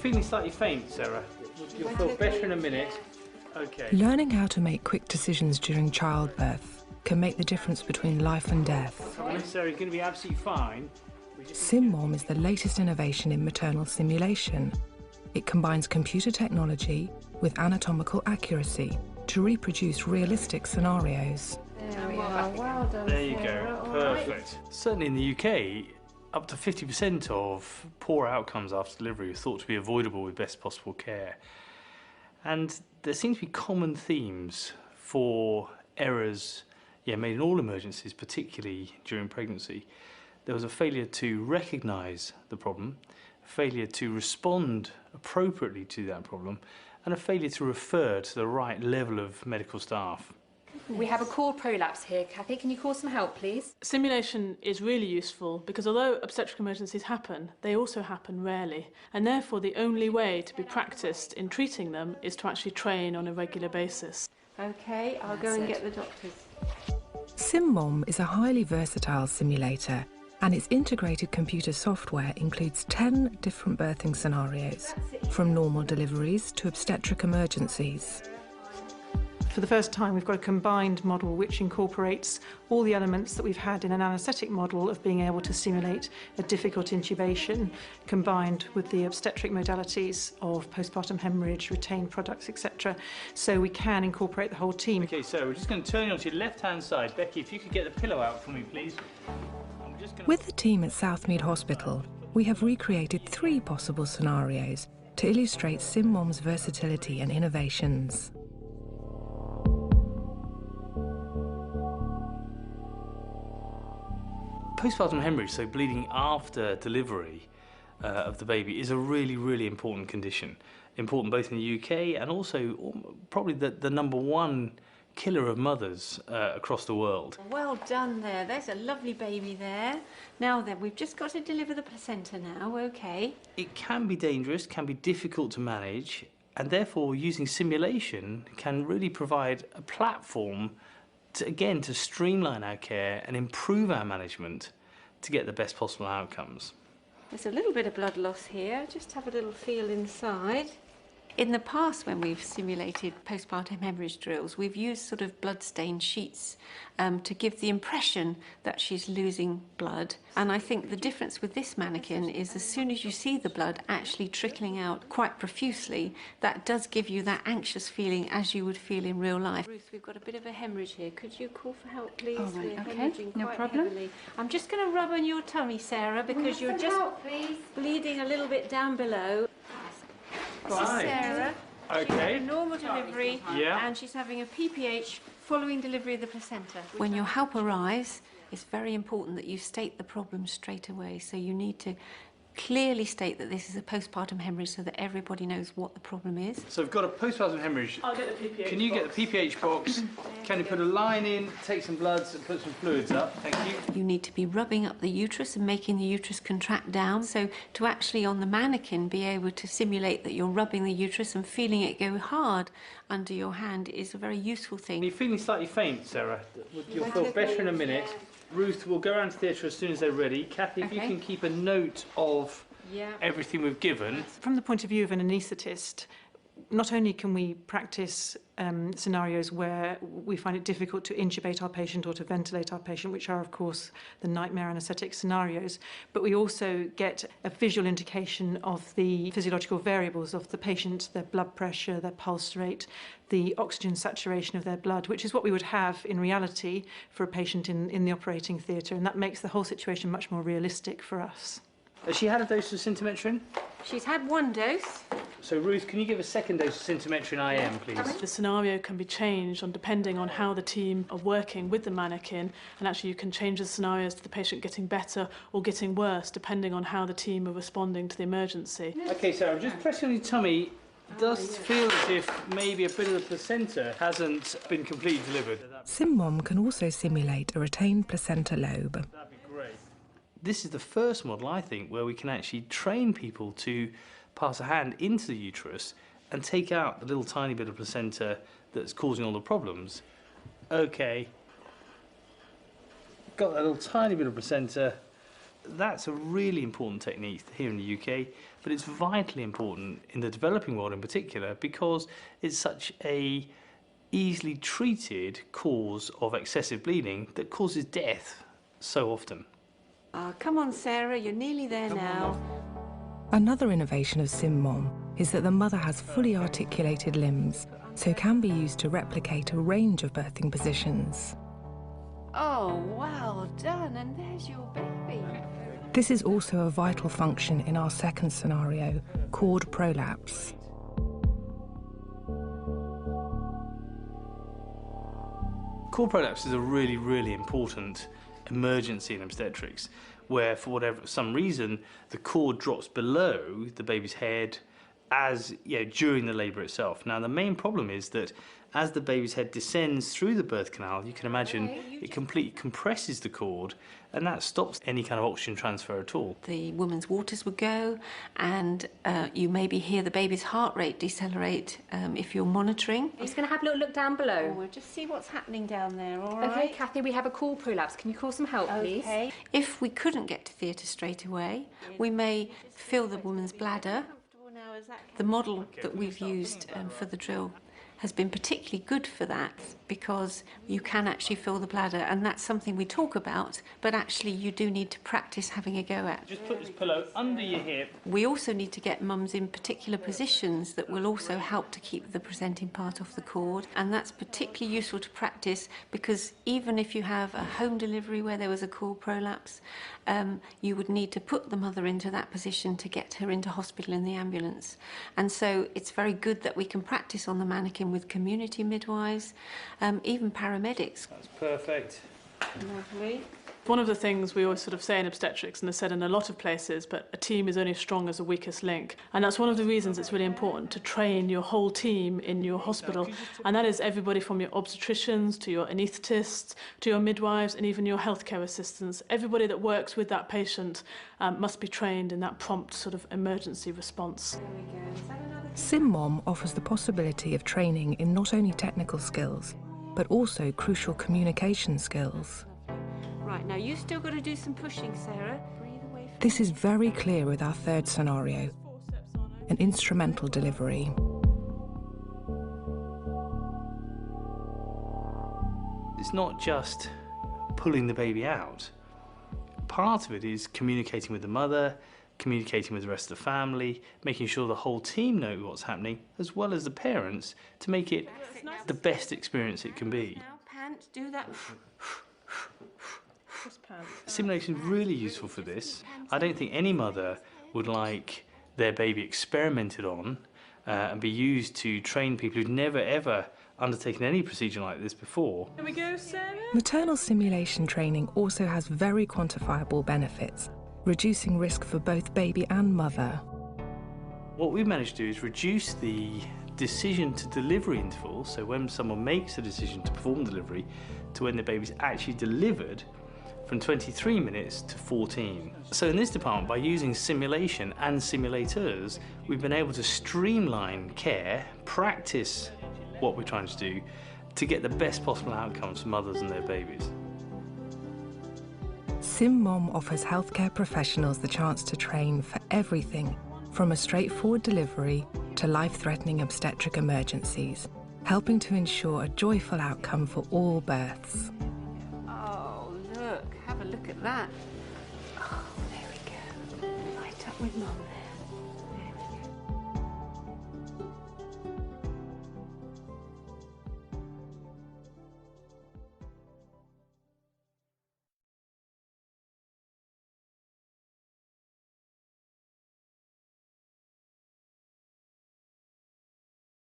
Feeling slightly faint, Sarah. You'll feel better in a minute. Okay. Learning how to make quick decisions during childbirth can make the difference between life and death. Sarah's going to be absolutely fine. SimMom is the latest innovation in maternal simulation. It combines computer technology with anatomical accuracy to reproduce realistic scenarios. There we are. Well done, there you Sarah. go. Perfect. Certainly in the UK, up to 50% of poor outcomes after delivery are thought to be avoidable with best possible care. And there seem to be common themes for errors made in all emergencies, particularly during pregnancy. There was a failure to recognise the problem, a failure to respond appropriately to that problem, and a failure to refer to the right level of medical staff. We have a core prolapse here. Kathy, can you call some help, please? Simulation is really useful because although obstetric emergencies happen, they also happen rarely. And therefore, the only way to be practiced in treating them is to actually train on a regular basis. OK, I'll go and get the doctors. SimMom is a highly versatile simulator, and its integrated computer software includes 10 different birthing scenarios, from normal deliveries to obstetric emergencies. For the first time, we've got a combined model which incorporates all the elements that we've had in an anaesthetic model of being able to simulate a difficult intubation, combined with the obstetric modalities of postpartum hemorrhage, retained products, etc. So we can incorporate the whole team. OK, so we're just going to turn you onto your left-hand side. Becky, if you could get the pillow out for me, please. With the team at Southmead Hospital, we have recreated 3 possible scenarios to illustrate SimMom's versatility and innovations. Postpartum hemorrhage, so bleeding after delivery of the baby, is a really, really important condition. Important both in the UK and also probably the #1 killer of mothers across the world. Well done there. There's a lovely baby there. Now then, we've just got to deliver the placenta now, OK? It can be dangerous, can be difficult to manage, and therefore using simulation can really provide a platform to streamline our care and improve our management to get the best possible outcomes. There's a little bit of blood loss here. Just have a little feel inside. In the past, when we've simulated postpartum hemorrhage drills, we've used sort of blood-stained sheets to give the impression that she's losing blood. And I think the difference with this mannequin is as soon as you see the blood actually trickling out quite profusely, that does give you that anxious feeling as you would feel in real life. Ruth, we've got a bit of a hemorrhage here. Could you call for help, please? All right, We're okay, hemorrhaging no quite problem. heavily. I'm just going to rub on your tummy, Sarah, because you're just bleeding a little bit down below. This is Sarah. Okay. She's had a normal delivery, Yeah. and she's having a PPH following delivery of the placenta. When your help arrives, it's very important that you state the problem straight away. So you need to clearly state that this is a postpartum hemorrhage so that everybody knows what the problem is. So we've got a postpartum hemorrhage. I'll get the PPH Can you box. get the PPH box? Can you put a line in, take some bloods and put some fluids up? Thank you. You need to be rubbing up the uterus and making the uterus contract down. So to actually on the mannequin be able to simulate that you're rubbing the uterus and feeling it go hard under your hand is a very useful thing. You're feeling slightly faint, Sarah. You'll feel better in a minute. Ruth will go around to theatre as soon as they're ready. Kathy, if you can keep a note of everything we've given. From the point of view of an anaesthetist, not only can we practice scenarios where we find it difficult to intubate our patient or to ventilate our patient, which are, of course, the nightmare anaesthetic scenarios, but we also get a visual indication of the physiological variables of the patient, their blood pressure, their pulse rate, the oxygen saturation of their blood, which is what we would have in reality for a patient in the operating theatre, and that makes the whole situation much more realistic for us. Has she had a dose of symptometrin? She's had 1 dose. So, Ruth, can you give a 2nd dose of symptometrin IM, please? The scenario can be changed depending on how the team are working with the mannequin, and actually you can change the scenarios to the patient getting better or getting worse depending on how the team are responding to the emergency. OK, Sarah, just pressing on your tummy. It does feel as if maybe a bit of the placenta hasn't been completely delivered. SimMom can also simulate a retained placenta lobe. That'd be great. This is the first model, I think, where we can actually train people to pass a hand into the uterus and take out the little tiny bit of placenta that's causing all the problems. OK. Got that little tiny bit of placenta. that's a really important technique here in the UK, but it's vitally important in the developing world in particular because it's such a easily treated cause of excessive bleeding that causes death so often. Come on, Sarah, you're nearly there now. Another innovation of SimMom is that the mother has fully articulated limbs, so can be used to replicate a range of birthing positions. Oh, well done, and there's your baby. This is also a vital function in our second scenario, cord prolapse. Cord prolapse is a really important emergency in obstetrics, where for some reason the cord drops below the baby's head during the labour itself. Now the main problem is that as the baby's head descends through the birth canal, you can imagine it completely compresses the cord, and that stops any kind of oxygen transfer at all. The woman's waters would go, and you maybe hear the baby's heart rate decelerate if you're monitoring. I'm just going to have a little look down below. We'll just see what's happening down there, all right? Okay, Kathy, we have a cord prolapse. Can you call some help, please? Okay. If we couldn't get to theatre straight away, we may fill the woman's bladder. The model that we've used for the drill has been particularly good for that because you can actually fill the bladder, and that's something we talk about, but actually you do need to practice having a go at. Just put this pillow under your hip. We also need to get mums in particular positions that will also help to keep the presenting part off the cord, and that's particularly useful to practice because even if you have a home delivery where there was a cord prolapse, you would need to put the mother into that position to get her into hospital in the ambulance. And so it's very good that we can practice on the mannequin with community midwives, even paramedics. That's perfect. Lovely. One of the things we always sort of say in obstetrics, and is said in a lot of places, but a team is only as strong as the weakest link. And that's one of the reasons it's really important to train your whole team in your hospital. And that is everybody from your obstetricians to your anaesthetists to your midwives and even your healthcare assistants. Everybody that works with that patient must be trained in that prompt sort of emergency response. There we go. Is that another? SimMom offers the possibility of training in not only technical skills, but also crucial communication skills. Right, now you've still got to do some pushing, Sarah. Breathe away from This is very clear with our third scenario, an instrumental delivery. It's not just pulling the baby out. Part of it is communicating with the mother, communicating with the rest of the family, making sure the whole team know what's happening, as well as the parents, to make it the best experience it can be. now, pant, do that. Simulation is really useful for this. I don't think any mother would like their baby experimented on and be used to train people who've never ever undertaken any procedure like this before. Here we go, Sarah. Maternal simulation training also has very quantifiable benefits, reducing risk for both baby and mother. What we've managed to do is reduce the decision to delivery interval, so when someone makes a decision to perform delivery, to when the baby's actually delivered, from 23 minutes to 14. So in this department, by using simulation and simulators, we've been able to streamline care, practice what we're trying to do, to get the best possible outcomes for mothers and their babies. SimMom offers healthcare professionals the chance to train for everything from a straightforward delivery to life-threatening obstetric emergencies, helping to ensure a joyful outcome for all births. Oh, look, have a look at that. Oh, there we go. Right up with Mum there.